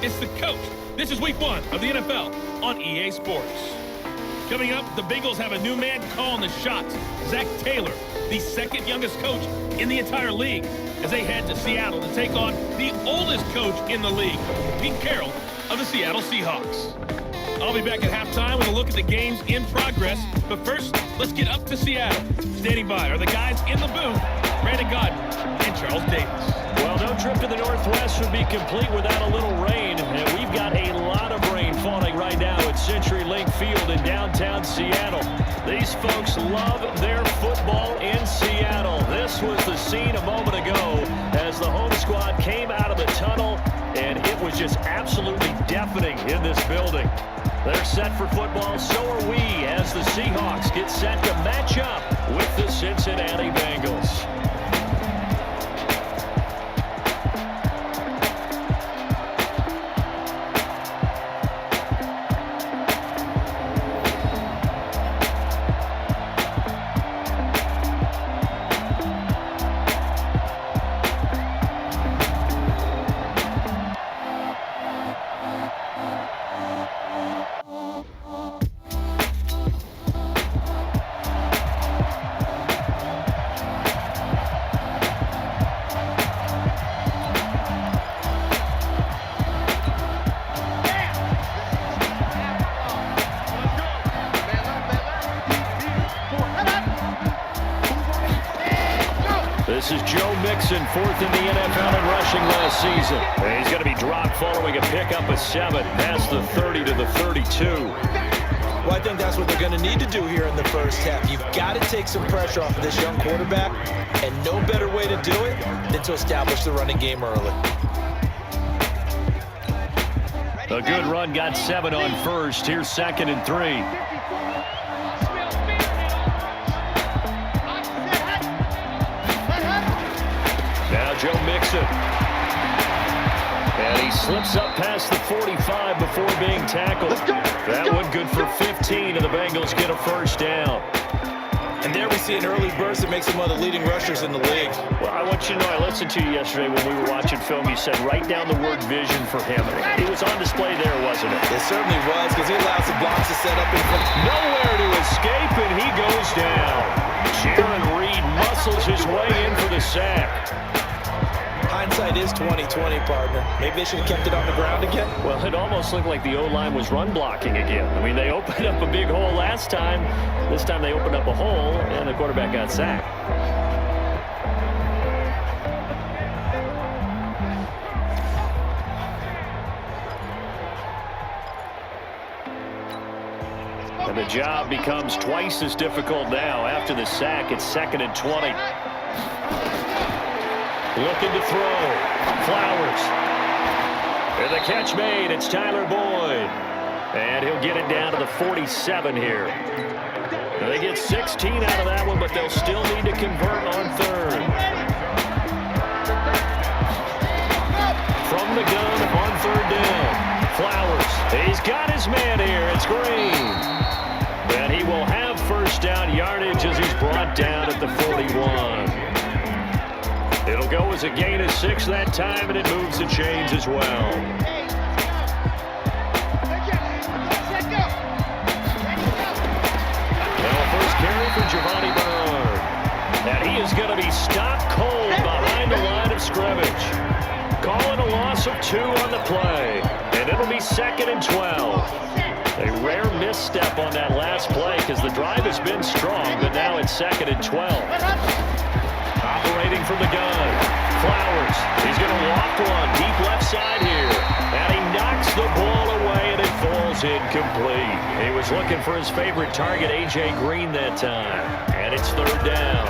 it's the coach. This is week 1 of the NFL on EA Sports. Coming up, the Bengals have a new man calling the shots, Zach Taylor, the second youngest coach in the entire league, as they head to Seattle to take on the oldest coach in the league, Pete Carroll of the Seattle Seahawks. I'll be back at halftime with a look at the games in progress, but first, let's get up to Seattle. Standing by are the guys in the booth, Brandon Godden and Charles Davis. Well, no trip to the Northwest would be complete without a little rain, and we've got a lot of rain falling right now at CenturyLink Field in downtown Seattle. These folks love their football in Seattle. This was the scene a moment ago as the home squad came out of the tunnel, and it was just absolutely deafening in this building. They're set for football, so are we, as the Seahawks get set to match up with the Cincinnati Bengals. This is Joe Mixon, 4th in the NFL in rushing last season. And he's going to be dropped following a pickup of 7 past the 30 to the 32. Well, I think that's what they're going to need to do here in the first half. You've got to take some pressure off of this young quarterback, and no better way to do it than to establish the running game early. A good run got 7 on first. Here's 2nd and 3. Joe Mixon. And he slips up past the 45 before being tackled. That one good for 15, and the Bengals get a first down. And there we see an early burst that makes him one of the leading rushers in the league. Well, I want you to know, I listened to you yesterday when we were watching film. You said write down the word vision for him. It was on display there, wasn't it? It certainly was, because he allows the blocks to set up in front. Nowhere to escape, and he goes down. Jaron Reed muscles his way in for the sack. Hindsight is 20/20, partner. Maybe they should have kept it on the ground again. Well, it almost looked like the O-line was run blocking again. I mean, they opened up a big hole last time. This time they opened up a hole, and the quarterback got sacked. And the job becomes twice as difficult now. After the sack, it's 2nd and 20. Looking to throw. Flowers. And the catch made. It's Tyler Boyd. And he'll get it down to the 47 here. Now they get 16 out of that one, but they'll still need to convert on 3rd. From the gun on 3rd down. Flowers. He's got his man here. It's Green. And he will have first down yardage as he's brought down at the 41. It'll go as a gain of 6 that time, and it moves the chains as well. Now first carry for Giovanni Bernard. And he is going to be stopped cold behind the line of scrimmage. Calling a loss of 2 on the play. And it'll be 2nd and 12. A rare misstep on that last play because the drive has been strong, but now it's 2nd and 12. Operating from the gun. Flowers. He's going to loft one deep left side here. And he knocks the ball away, and it falls incomplete. He was looking for his favorite target, A.J. Green, that time. And it's 3rd down.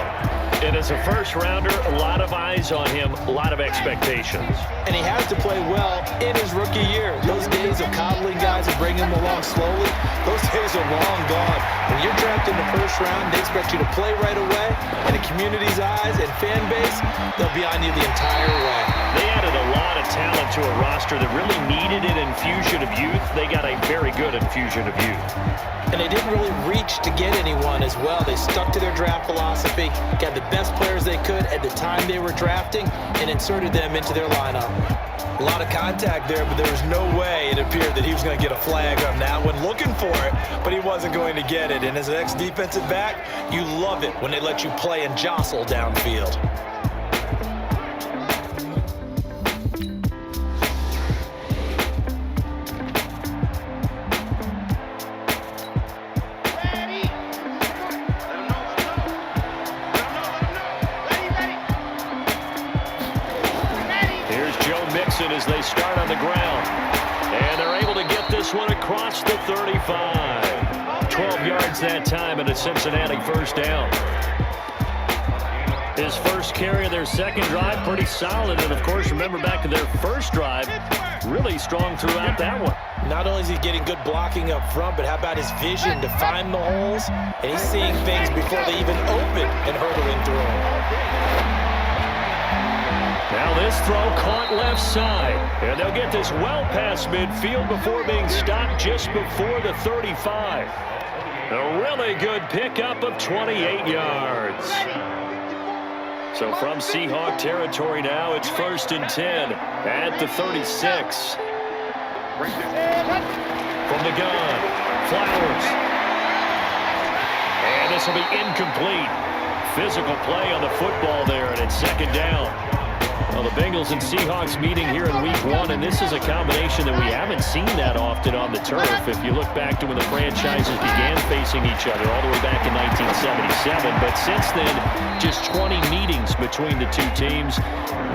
And as a first-rounder, a lot of eyes on him, a lot of expectations. And he has to play well in his rookie year. Those days of coddling guys and bringing them along slowly, those days are long gone. When you're drafted in the first round, they expect you to play right away. And the community's eyes and fan base, they'll be on you the entire way. They added a lot of talent to a roster that really needed an infusion of youth. They got a very good infusion of youth. And they didn't really reach to get anyone as well. They stuck to their draft philosophy, got the best players they could at the time they were drafting, and inserted them into their lineup. A lot of contact there, but there was no way it appeared that he was going to get a flag on that one. Looking for it, but he wasn't going to get it. And as an ex-defensive back, you love it when they let you play and jostle downfield. As they start on the ground, and they're able to get this one across the 35. 12 yards that time, and a Cincinnati first down. His first carry of their second drive, pretty solid, and of course, remember back to their first drive, really strong throughout that one. Not only is he getting good blocking up front, but how about his vision to find the holes, and he's seeing things before they even open and hurdling through them. Now this throw caught left side, and they'll get this well past midfield before being stopped just before the 35. A really good pickup of 28 yards. So from Seahawk territory now, it's 1st and 10 at the 36. From the gun, Flowers. And this will be incomplete. Physical play on the football there, and it's second down. Well, the Bengals and Seahawks meeting here in Week 1, and this is a combination that we haven't seen that often on the turf. If you look back to when the franchises began facing each other all the way back in 1977. But since then, just 20 meetings between the two teams.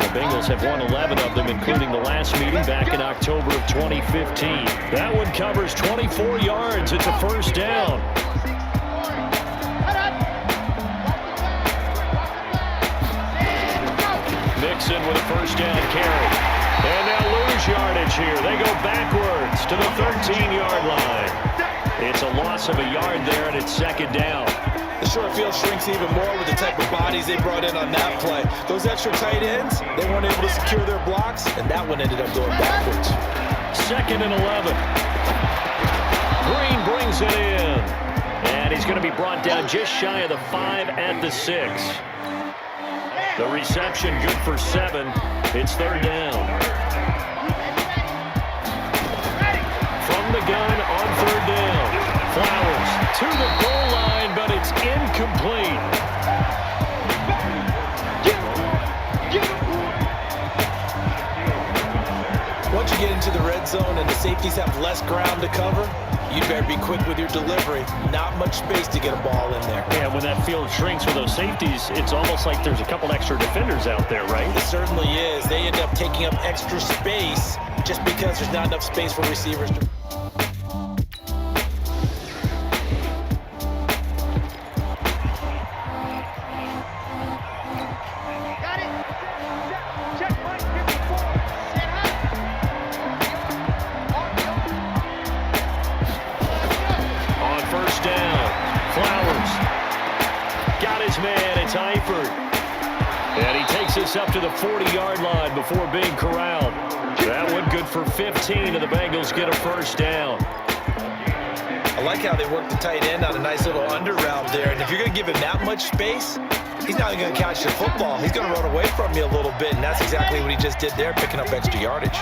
The Bengals have won 11 of them, including the last meeting back in October of 2015. That one covers 24 yards. It's a first down. Mixon with a first down carry. And they'll lose yardage here. They go backwards to the 13-yard line. It's a loss of a yard there, and it's second down. The short field shrinks even more with the type of bodies they brought in on that play. Those extra tight ends, they weren't able to secure their blocks, and that one ended up going backwards. 2nd and 11. Green brings it in. And he's going to be brought down just shy of the 5 at the 6. The reception good for 7. It's 3rd down. From the gun on 3rd down. Flowers to the goal line, but it's incomplete. Once you get into the red zone and the safeties have less ground to cover, you better be quick with your delivery. Not much space to get a ball in there. Yeah, when that field shrinks with those safeties, it's almost like there's a couple extra defenders out there, right? It certainly is. They end up taking up extra space just because there's not enough space for receivers to... Up to the 40-yard line before being corralled. That one good for 15, and the Bengals get a first down. I like how they work the tight end on a nice little under route there, and if you're going to give him that much space, he's not going to catch the football. He's going to run away from you a little bit, and that's exactly what he just did there, picking up extra yardage.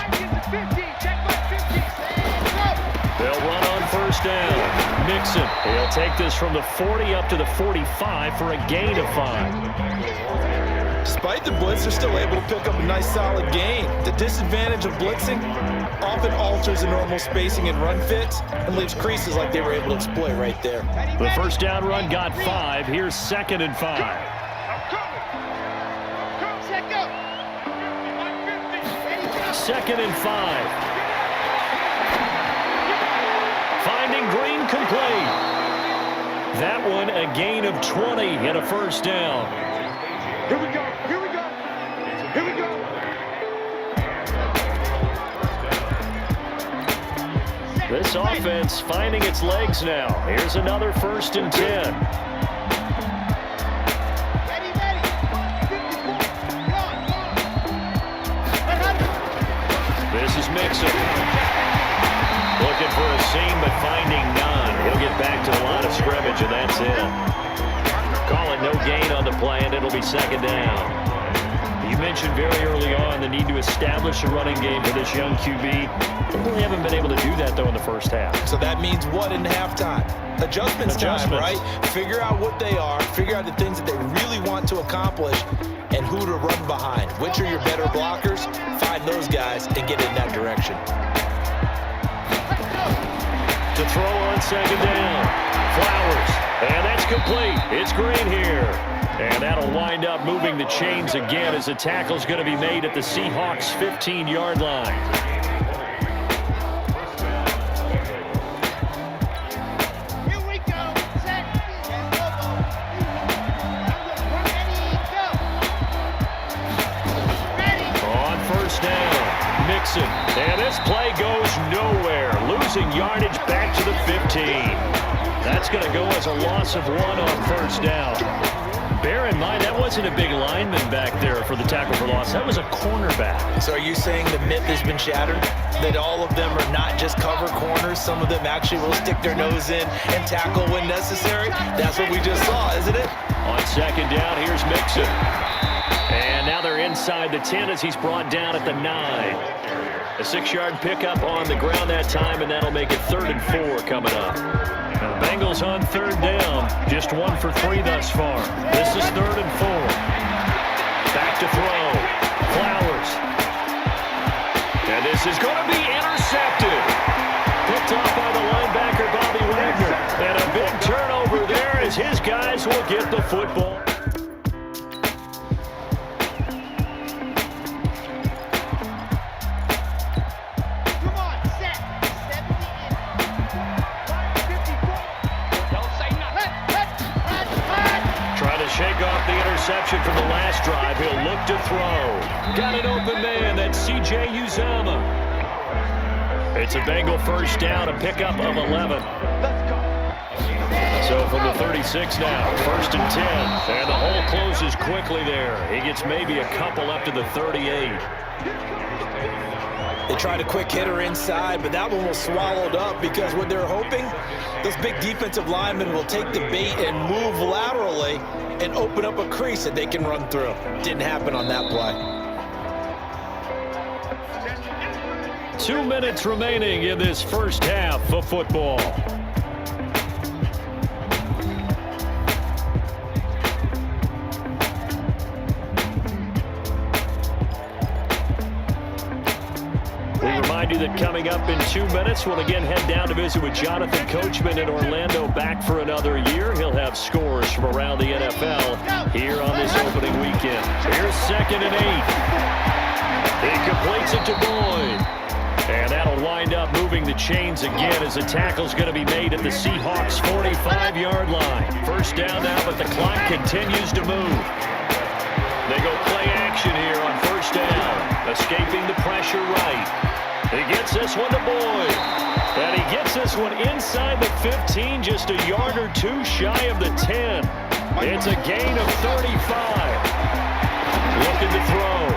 They'll run on first down. Mixon, he'll take this from the 40 up to the 45 for a gain of 5. Despite the blitz, they're still able to pick up a nice solid gain. The disadvantage of blitzing often alters the normal spacing and run fits and leaves creases like they were able to exploit right there. The first down run got 5. Here's 2nd and 5. 2nd and 5. Finding Green complete. That one a gain of 20 and a first down. Here we go. Here we go. Here we go. This offense finding its legs now. Here's another 1st and 10. Mixon. Looking for a seam, but finding none. He'll get back to the line of scrimmage, and that's it. Call it no gain on the play, and it'll be second down. You mentioned very early on the need to establish a running game for this young QB. They really haven't been able to do that, though, in the first half. So that means what in halftime? Adjustments time, right? Figure out what they are, figure out the things that they really want to accomplish, and who to run behind. Which are your better blockers? Find those guys and get in that direction. To throw on second down. Flowers. And that's complete. It's Green here. And that'll wind up moving the chains again as the tackle's going to be made at the Seahawks' 15-yard line. Here we go. Set. Ready. On first down, Mixon. And this play goes nowhere. Losing yardage back to the 15. That's going to go as a loss of 1 on first down. Bear in mind, that wasn't a big lineman back there for the tackle for loss. That was a cornerback. So are you saying the myth has been shattered? That all of them are not just cover corners? Some of them actually will stick their nose in and tackle when necessary? That's what we just saw, isn't it? On second down, here's Mixon. And now they're inside the 10 as he's brought down at the 9. A 6-yard pickup on the ground that time, and that'll make it 3rd and 4 coming up. Now the Bengals on 3rd down, just 1 for 3 thus far. This is 3rd and 4. Back to throw. Flowers. And this is going to be intercepted. Picked off by the linebacker, Bobby Wagner. And a big turnover there as his guys will get the football. Shake off the interception from the last drive. He'll look to throw. Got an open man. That's C.J. Uzomah. It's a Bengal first down, a pickup of 11. So from the 36 now, 1st and 10. And the hole closes quickly there. He gets maybe a couple up to the 38. They tried a quick hitter inside, but that one was swallowed up because what they're hoping, those big defensive linemen will take the bait and move laterally and open up a crease that they can run through. Didn't happen on that play. 2 minutes remaining in this first half of football. That coming up in 2 minutes, we'll again head down to visit with Jonathan Coachman in Orlando, back for another year. He'll have scores from around the NFL here on this opening weekend. Here's 2nd and 8. He completes it to Boyd. And that'll wind up moving the chains again as the tackle's going to be made at the Seahawks' 45-yard line. First down now, but the clock continues to move. They go play action here on first down, escaping the pressure right. He gets this one to Boyd. And he gets this one inside the 15, just a yard or 2 shy of the 10. It's a gain of 35. Looking to throw.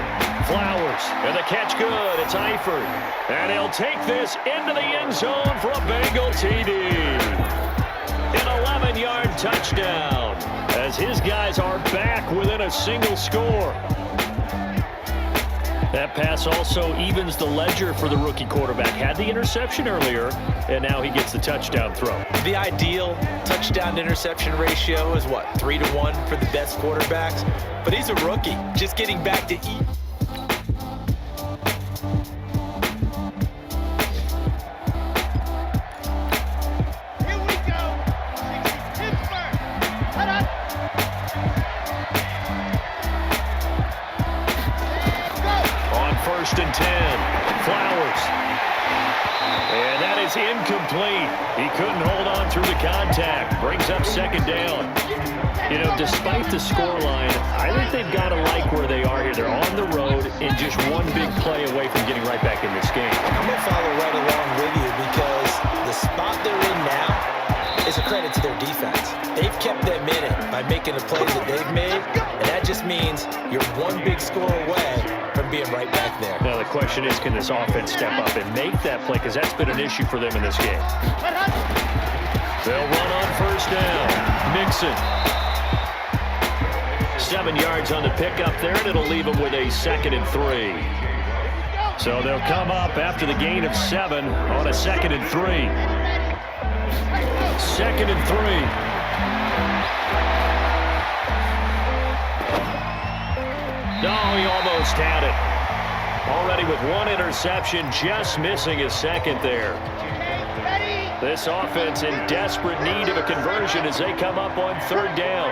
Flowers. And the catch good. It's Eifert. And he'll take this into the end zone for a Bengal TD. An 11-yard touchdown as his guys are back within a single score. That pass also evens the ledger for the rookie quarterback. Had the interception earlier, and now he gets the touchdown throw. The ideal touchdown-interception ratio is what, 3 to 1 for the best quarterbacks? But he's a rookie, just getting back to eat. First and 10. Flowers. And that is incomplete. He couldn't hold on through the contact. Brings up second down. You know, despite the scoreline, I think they've got to like where they are here. They're on the road and just one big play away from getting right back in this game. I'm going to follow right along with you because the spot they're in now is a credit to their defense. They've kept them in it by making the plays that they've made, and that just means you're one big score away from being right back there. Now the the question is, can this offense step up and make that play? Because that's been an issue for them in this game. They'll run on first down. Mixon. 7 yards on the pickup there, and it'll leave them with a 2nd and 3. So they'll come up after the gain of 7 on a 2nd and 3. 2nd and 3. No, he almost had it. Already with 1 interception, just missing his 2nd there. This offense in desperate need of a conversion as they come up on 3rd down.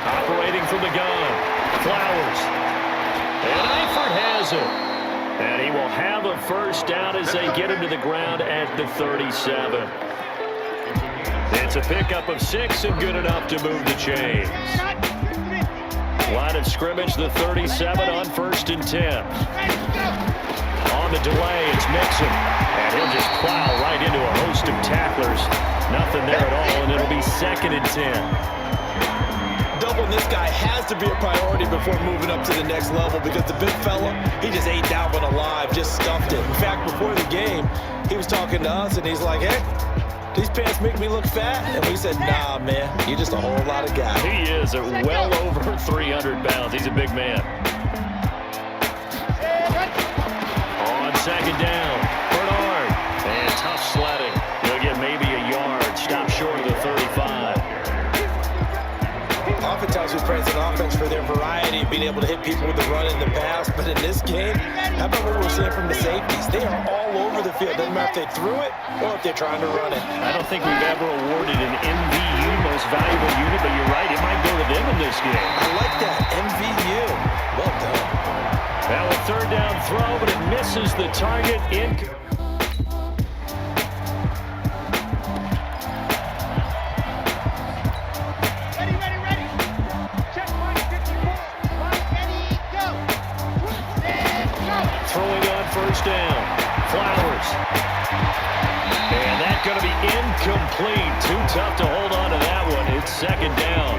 Operating from the gun, Flowers. And Eifert has it. And he will have a 1st down as they get him to the ground at the 37. It's a pickup of 6 and good enough to move the chains. Line of scrimmage, the 37 on 1st and 10. On the delay, it's Mixon. And he'll just plow right into a host of tacklers. Nothing there at all, and it'll be 2nd and 10. Doubling this guy has to be a priority before moving up to the next level because the big fella, he just ate that one alive, just stuffed it. In fact, before the game, he was talking to us, and he's like, hey, these pants make me look fat. And we said, nah, man, you're just a whole lot of guy. He is at well over 300 pounds. He's a big man. On 2nd down, Bernard. And tough sledding. He'll get maybe a yard. Stop short of the 35. Oftentimes we praise an offense for their variety, being able to hit people with the run and the pass. But in this game, how about what we're seeing from the safeties? They are all over the field. Doesn't matter if they threw it or if they're trying to run it. I don't think we've ever awarded an MVU, most valuable unit, but you're right, it might go to them in this game. I like that, MVU. Well done. Now a 3rd down throw, but it misses the target in. Throwing on 1st down. Flowers. And that's going to be incomplete. Too tough to hold on to that one. It's 2nd down.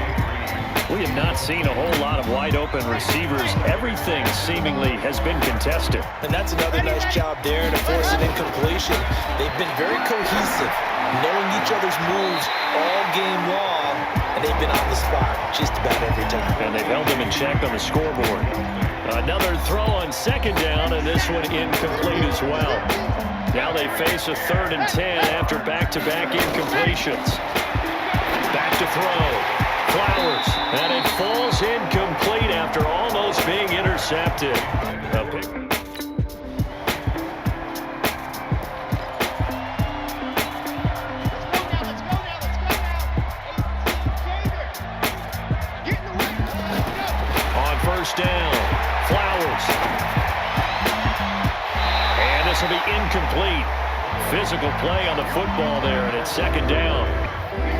We have not seen a whole lot of wide open receivers. Everything seemingly has been contested. And that's another nice job there to force an incompletion. They've been very cohesive, knowing each other's moves all game long, and they've been on the spot just about every time. And they've held them in check on the scoreboard. Another throw on 2nd down, and this one incomplete as well. Now they face a 3rd and 10 after back-to-back incompletions. Back to throw. Flowers. And it falls incomplete after almost being intercepted. On 1st down. Flowers. And this will be incomplete. Physical play on the football there, and it's 2nd down.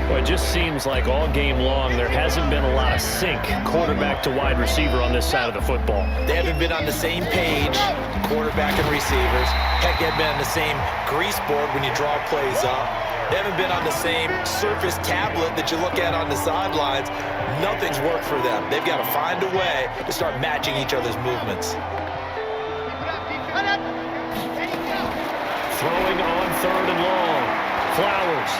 Well, it just seems like all game long there hasn't been a lot of sync quarterback to wide receiver on this side of the football. They haven't been on the same page, quarterback and receivers. Heck, they haven't been on the same grease board when you draw plays up. They haven't been on the same Surface tablet that you look at on the sidelines. Nothing's worked for them. They've got to find a way to start matching each other's movements. Throwing on 3rd and long. Flowers.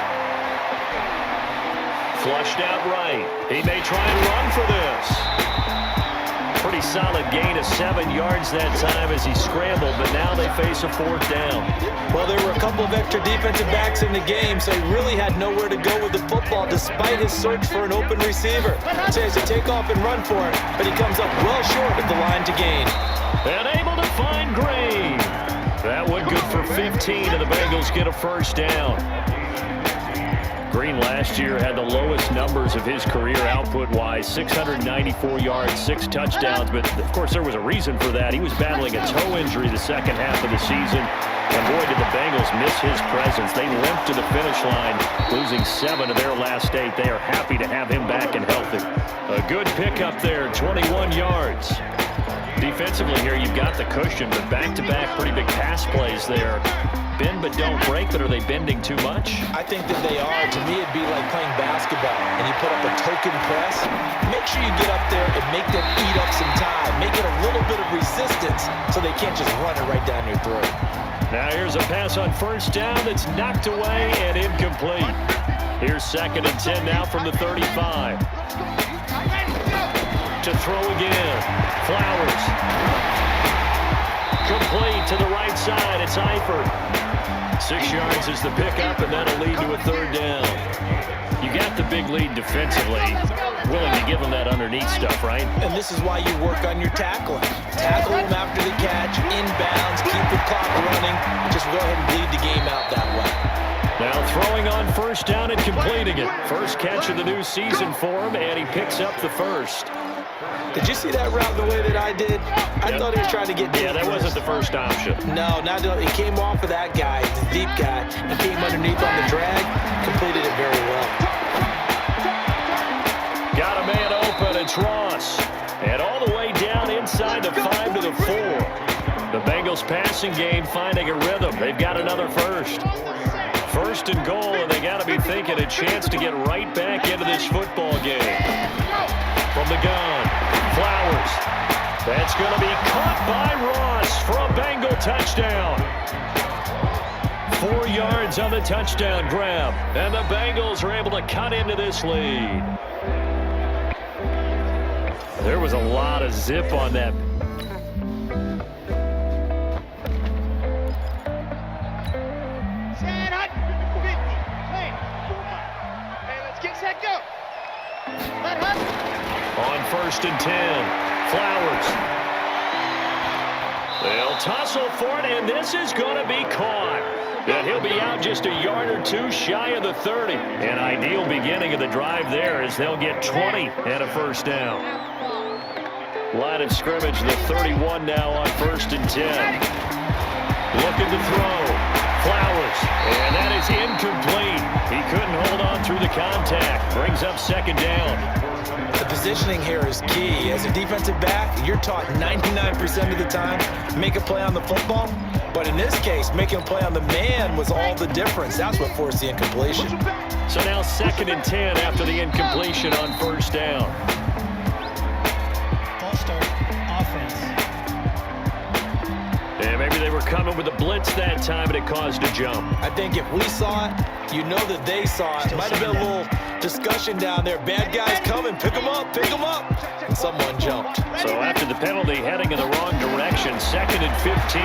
Flushed out right. He may try and run for this. Pretty solid gain of 7 yards that time as he scrambled, but now they face a 4th down. Well, there were a couple of extra defensive backs in the game, so he really had nowhere to go with the football despite his search for an open receiver. So he has to take off and run for it, but he comes up well short of the line to gain. And able to find Green. That one good for 15, and the Bengals get a 1st down. Green last year had the lowest numbers of his career output-wise, 694 yards, 6 touchdowns, but of course there was a reason for that. He was battling a toe injury the second half of the season, and boy did the Bengals miss his presence. They limped to the finish line, losing 7 of their last 8. They are happy to have him back and healthy. A good pickup there, 21 yards. Defensively here, you've got the cushion, but back-to-back pretty big pass plays there. Bend but don't break, but are they bending too much? I think that they are. To me, it'd be like playing basketball, and you put up a token press. Make sure you get up there and make them eat up some time. Make it a little bit of resistance so they can't just run it right down your throat. Now here's a pass on first down that's knocked away and incomplete. Here's 2nd and 10 now from the 35. To throw again. Flowers. Complete to the right side. It's Eifert. 6 yards is the pickup, and that'll lead to a 3rd down. You got the big lead defensively. Willing to give them that underneath stuff, right? And this is why you work on your tackling. Tackle them after the catch, inbounds, keep the clock running. Just go ahead and bleed the game out that way. Now throwing on first down and completing it. First catch of the new season for him, and he picks up the first. Did you see that route the way that I did? I thought he was trying to get deep. Yeah, that wasn't the first option. No, it came off of that guy, the deep guy. He came underneath on the drag, completed it very well. Got a man open, it's Ross. And all the way down inside the 5 to the 4. The Bengals passing game finding a rhythm. They've got another first. 1st and goal, and they got to be thinking a chance to get right back into this football game. From the gun, Flowers. That's going to be caught by Ross for a Bengal touchdown. 4 yards on the touchdown grab, and the Bengals are able to cut into this lead. There was a lot of zip on that. On 1st and 10, Flowers. They'll tussle for it, and this is going to be caught. And he'll be out just a yard or two shy of the 30. An ideal beginning of the drive there as they'll get 20 and a first down. Line of scrimmage, the 31 now on 1st and 10. Looking to throw. Flowers. And that is incomplete. He couldn't hold on through the contact. Brings up 2nd down. The positioning here is key. As a defensive back, you're taught 99% of the time, make a play on the football. But in this case, making a play on the man was all the difference. That's what forced the incompletion. So now 2nd and 10 after the incompletion on 1st down. False start, offense. And maybe they were coming with a blitz that time, and it caused a jump. I think if we saw it, you know that they saw it. Might have been a little discussion down there. Bad guys coming, pick them up, and someone jumped. So after the penalty, heading in the wrong direction, 2nd and 15.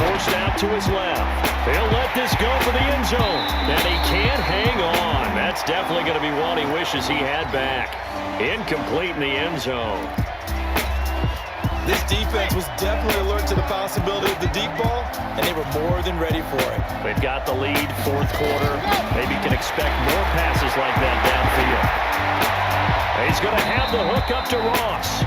Forced out to his left. He'll let this go for the end zone, and he can't hang on. That's definitely going to be one he wishes he had back. Incomplete in the end zone. This defense was definitely alert to the possibility of the deep ball, and they were more than ready for it. They've got the lead, 4th quarter. Maybe can expect more passes like that downfield. He's going to have the hook up to Ross.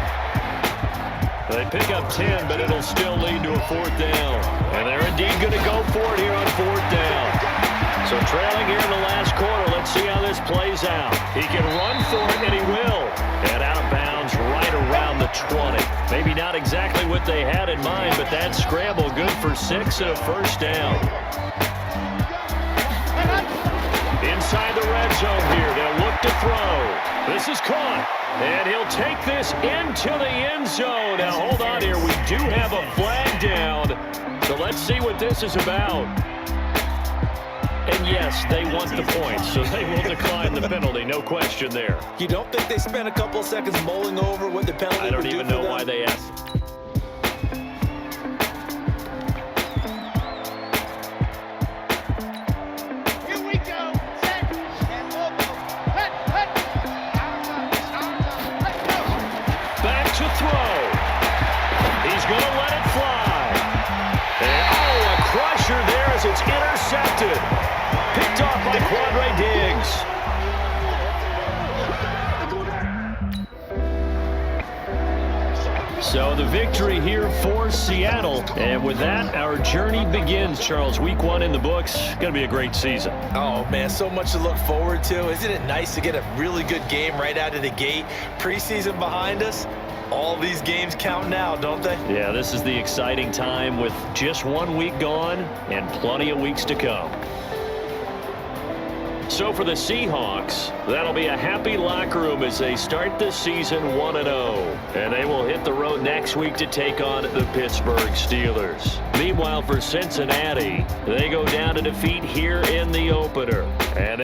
They pick up 10, but it'll still lead to a 4th down. And they're indeed going to go for it here on 4th down. So trailing here in the last quarter, let's see how this plays out. He can run for it, and he will. And out of bounds right around the 20. Maybe not exactly what they had in mind, but that scramble good for 6 and a 1st down. Inside the red zone here, they'll look to throw. This is caught, and he'll take this into the end zone. Now hold on here, we do have a flag down, so let's see what this is about. And yes, they want the points, so they will decline the penalty, no question there. You don't think they spent a couple seconds mulling over what the penalty I don't even know why they asked. Here we go. Set. And we'll go. Hut. Let's go. Back to throw. He's going to let it fly. And a crusher there as it's intercepted. Picked off by Quandre Diggs. So the victory here for Seattle. And with that, our journey begins, Charles. Week 1 in the books. Going to be a great season. Oh, man, so much to look forward to. Isn't it nice to get a really good game right out of the gate? Preseason behind us. All these games count now, don't they? Yeah, this is the exciting time with just 1 week gone and plenty of weeks to come. So for the Seahawks, that'll be a happy locker room as they start the season 1-0. And they will hit the road next week to take on the Pittsburgh Steelers. Meanwhile, for Cincinnati, they go down to defeat here in the opener. And